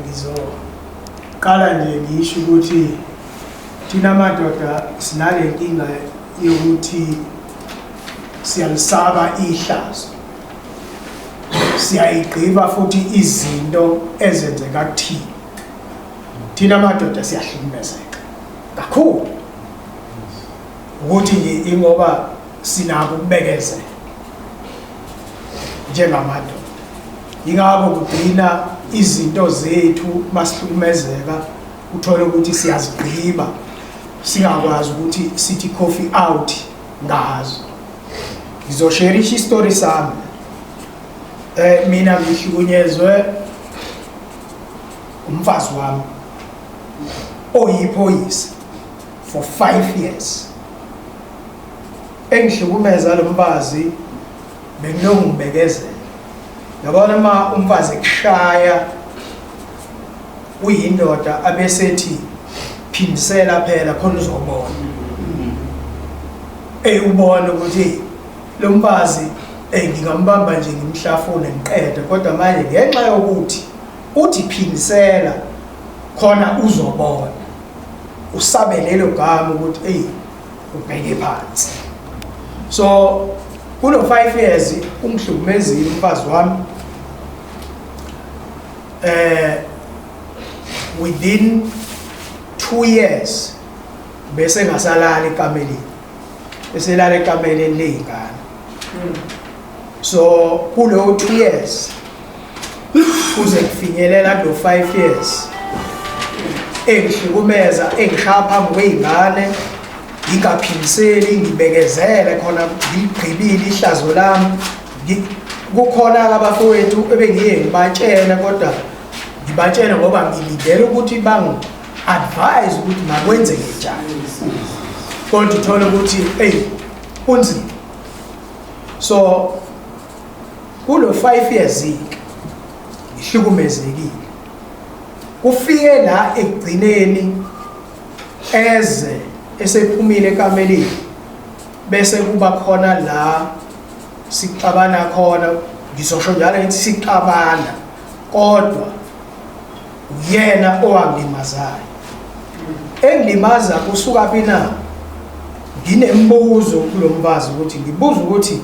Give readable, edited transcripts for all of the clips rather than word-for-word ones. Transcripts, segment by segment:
Ngizoqala nje ngisho ukuthi thina madoda sinale nkinga yokuthi siyalisaba ihlazo. Siyayigqiba futhi izinto ezenzeka kuthina. Thina madoda siyahlukumezeka kakhulu. Ukuthi nje ingoba sinako ukubekezela njengamadoda. Ingakho kugcina izinto zethu masihlukumezeka uthola ukuthi siyazigqiba singakwazi ukuthi sithi coffee out ngazo. Ngizoshare istory sami. Mina ngihlukunyezwe umfazi wami oyiphoyisa for 5 years. Engihlukumeza lo mfazi benginongibekezela. Yabona uma umfazi ekushaya uyindoda abesethi phindisela phela khona uzobona. Ubona ukuthi lo mfazi ngingambamba nje ngimhlafune ngiqede kodwa manje ngenxa yokuthi uthi phindisela khona uzobona. Usabelelo gama ukuthi ubheke phansi. So kulo 5 years ungihlukumezile umfazi wami. Within 2 years bese ngasalala ekameleni. Eselala ekameleni lezingane. So kulo 2 years kuze kufinyelela lo 5 years engihlukumeza engishaya phambi kwezingane ngingaphindiseli ngibekezele khona ngigqibile ihlazo lami. Kukhona abafowethu ebengiye ngibatshela kodwa ngibatshela ngoba ngilindele ukuthi bangi advise ukuthi makwenze njani. Kodwa uthola ukuthi kunzima. So kulo 5 years ngihlukumezekile. Kufike la ekugcineni esephumile ekameleni bese kuba khona la sixabana khona. Ngizosho njalo ngithi sixabana kodwa uyena owangilimazayo. Engilimaza kusuka phina nginembuzo kulo mfazi ukuthi ngibuza ukuthi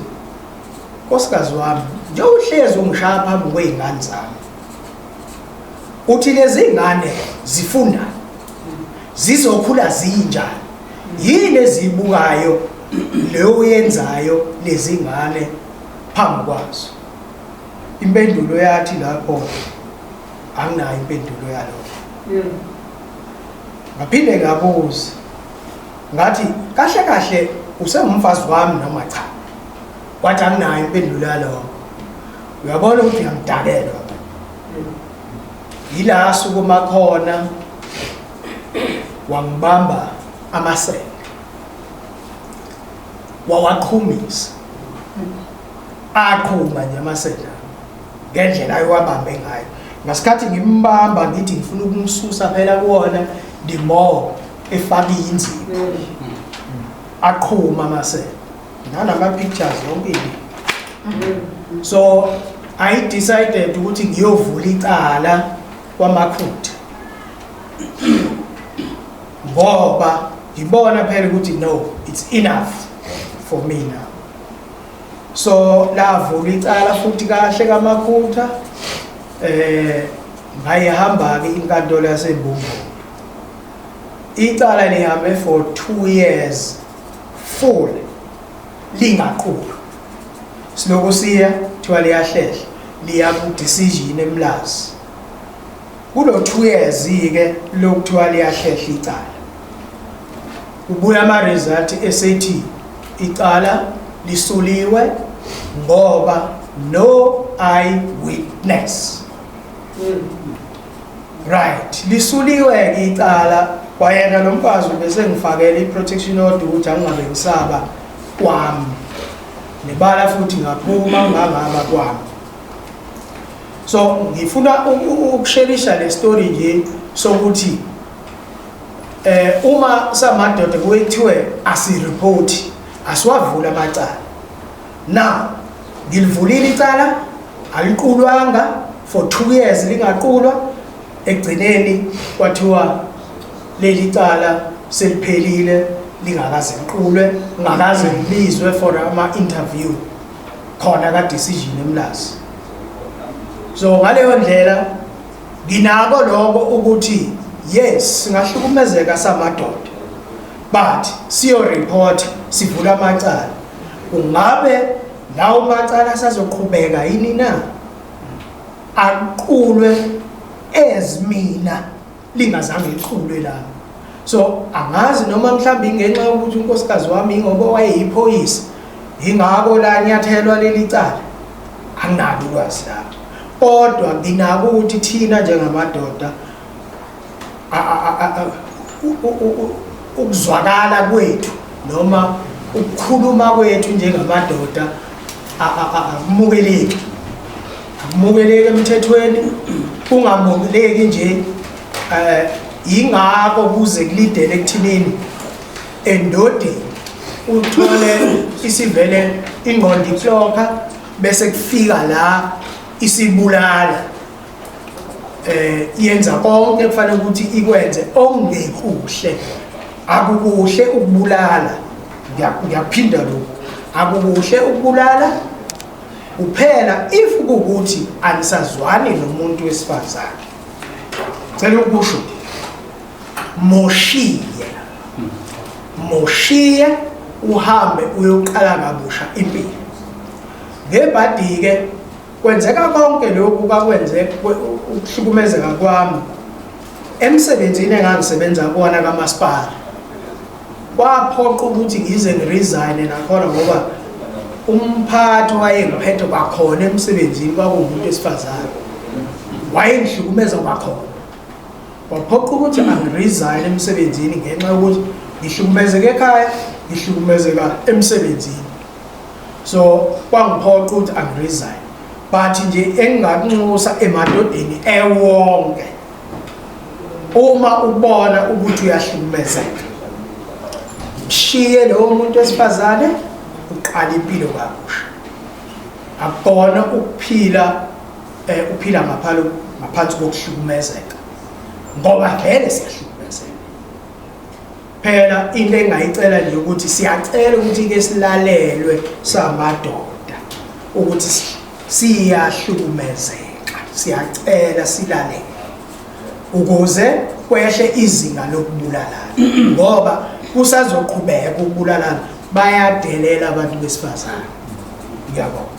nkosikazi wami nje uhlezi ungishaya phambi kwezingane zami. Uthi lezi ngane zifunda zizokhula zinjani? Yini ezibukayo leyo yenzayo lezi ngane phambi kwazo? Impendulo yathi lapho anginayo impendulo yalokho. Ngaphinde ngabuza ngathi kahle kahle usengumfazi wami noma cha? Wathi anginayo impendulo yalokho. Uyabona ukuthi ngiyamdakelwa. Yila sukuma khona wangibamba amasele wawaqhumisa aqhuma nje amasele ngendlela ayewabambe ngayo. Ngasikhathi ngimbamba ngithi ngifuna ukumsusa phela kuona ndimo efaka inzipho aqhuma amasele nanama pictures yonke. So I decided ukuthi ngiyovula icala kwamakhutha ngoba ngibona phela ukuthi no, it's enough for me now. So lavula icala futhi kahle kamakhutha. Ngayihamba ke inkantolo yaseBumbu. Icala lihambe for 2 years full lingaqhubeka. Siloko siya thiwa liyahlehla liya ku decision eMlazi. Kulo 2 years ke lokuthiwa liyahlehla icala. Ubuya ama result esethi icala lisuliwe ngoba no eyewitness. Right, lisuliwe ke icala kwayena lo mfazi bese ngifakela iprotection order ukuthi angabe ngisaba kwami. Nebala futhi ngaphuma ngangaba kwami. So ngifuna ukusherisha le story nje sokuthi uma samadoda kwethiwe asireport asiwavula amacala. Now ngilivulile icala aliqulwanga for 2 years lingaqulwa ekugcineni kwathiwa leli cala seliphelile lingakaze liqulwe ngakaze libizwe for ama-interview khona ka-decision eMlazi. So ngaleyo ndlela nginako lokho ukuthi yes singahlukumezeka samadoda but siyo-report sivula amacala. Ungabe lawo macala asazoqhubeka yini na? Aqulwe ezimina lingazange liqulwe la. So angazi noma mhlawumbe ngenxa yokuthi unkosikazi wami ngoba wayeyiphoyisa ingako la nyathelwa leli cala, anginalo ulwazi lapho. Kodwa nginako ukuthi thina njengamadoda ukuzwakala kwethu noma ukukhuluma kwethu njengamadoda akumukeleki. Akumukeleki emthethweni, kungamukeleki nje ingako kuze kulidele ekuthinini endodeni uthole isivele ingqondo ihlokha bese kufika la isibulala, yenza konke kufanele ukuthi ikwenze okungekuhle. Akukuhle ukubulala, ngiyaphinda lokho, akukuhle ukubulala kuphela if kukuthi anisazwani nomuntu wesifazane. Ngicela ukusho moshiye uhambe uyoqala kabusha impilo. Ngebhadi-ke kwenzeka konke lokhu kakwenze ukuhlukumezeka kwami emsebenzini engangisebenza kuwona kamasipala. Kwaphoqa ukuthi ngize ngiresign nakhona ngoba umphathi wayengiphethe kwakhona emsebenzini kwakuwumuntu wesifazane, wayengihlukumeza kwakhona. Kwaphoqa ukuthi angiresign emsebenzini ngenxa yokuthi ngihlukumezeka ekhaya, ngihlukumezeka emsebenzini. So kwangiphoqa ukuthi angiresign. But nje engingakunxusa emadodeni ewonke, uma ubona ukuthi uyahlukumezeka, mshiye lowo muntu wesifazane uqala impilo kabusha. Akubona ukuphila uphila ngaphansi kokuhlukumezeka ngoba vele siyahlukumezeka. Phela into engayicela nje ukuthi siyacela ukuthi ke silalelwe samadoda ukuthi siyahlukumezeka, siyacela silalele ukuze kwehle izinga lokubulalana ngoba kusazoqhubeka ukubulalana, bayadelela abantu besifazane. Ngiyabonga.